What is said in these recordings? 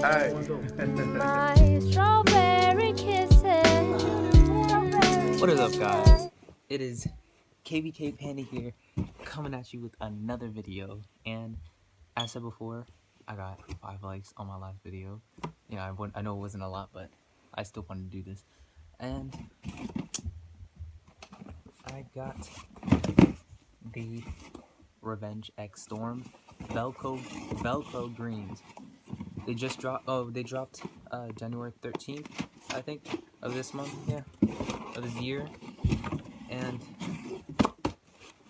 Alright. My strawberry kisses. What is up, guys? It is KVK Panda here, coming at you with another video. And as I said before, I got 5 likes on my last video. I know it wasn't a lot, but I still wanted to do this. And I got the Revenge X Storm Velcro greens. They just dropped. Oh, they dropped January 13th, I think, of this month. Yeah, of this year. And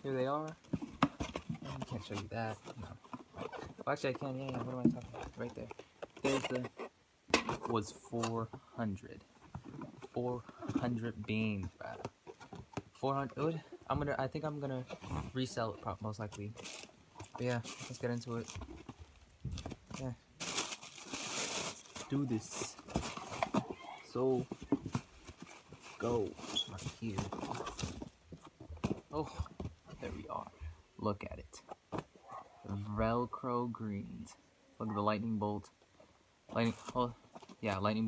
here they are. I can't show you that. No. Well, actually, I can. Yeah. What am I talking about? Right there. There's the. Was 400. 400 beans, bro. 400. I think I'm gonna resell it, most likely. But yeah, let's get into it. Yeah. Do this. So go right here. Oh, there we are. Look at it. Velcro greens. Look at the lightning bolt. Lightning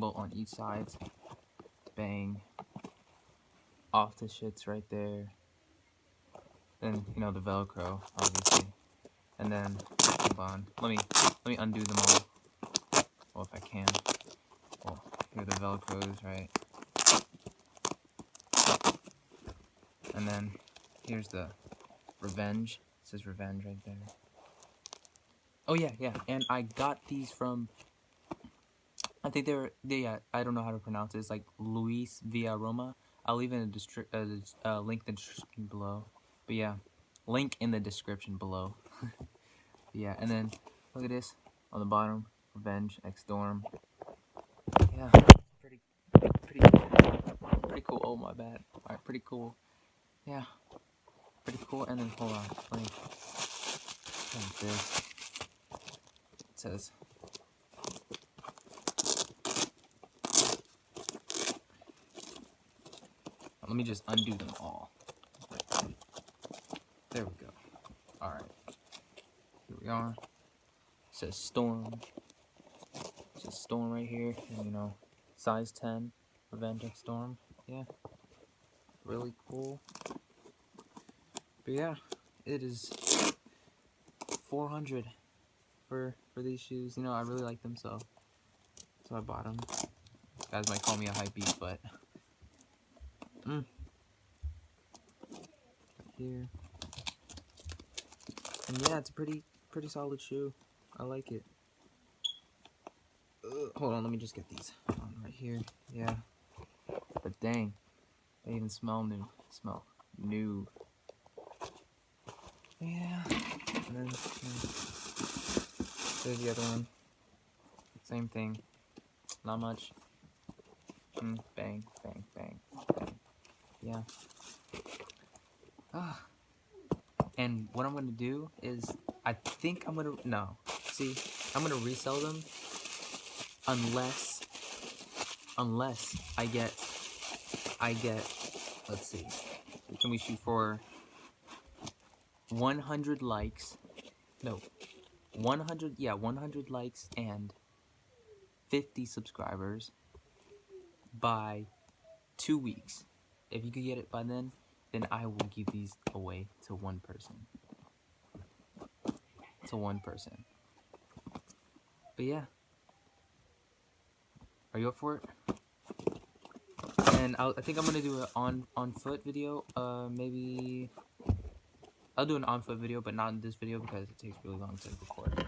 bolt on each side. Bang. Off the shits right there. Then the Velcro, obviously. And then hold on. Let me undo them all. Well, if I can. Well, here are the Velcros, right? And then here's the Revenge. It says Revenge right there. Oh yeah. And I got these from, I think I don't know how to pronounce it. It's like Luis Villaroma. I'll leave in a link in the description below. But yeah, link in the description below. Yeah, and then look at this on the bottom. Revenge X Storm. Yeah, pretty cool. Oh my bad. Alright, pretty cool. Yeah, pretty cool. And then hold on, let me like this. It says. Let me just undo them all. There we go. Alright. Here we are. It says Storm. It says Storm right here. And size 10. Revenge X Storm. Yeah. Really cool. But yeah, it is 400 for these shoes. I really like them, so I bought them. Guys might call me a hype beast, but right here. And yeah, it's a pretty solid shoe. I like it. Hold on, let me just get these on right here. Yeah. But dang, they even smell new. Yeah. And then there's the other one. Same thing. Not much. Bang, bang, bang, bang. Yeah. And what I'm gonna do is, I think I'm gonna I'm gonna resell them unless I get. Let's see. Can we shoot for 100 likes? No. 100 likes and 50 subscribers by 2 weeks. If you could get it by then I will give these away to one person. But yeah. Are you up for it? And I think I'm gonna do an on foot video. Maybe I'll do an on foot video, but not in this video because it takes really long to record.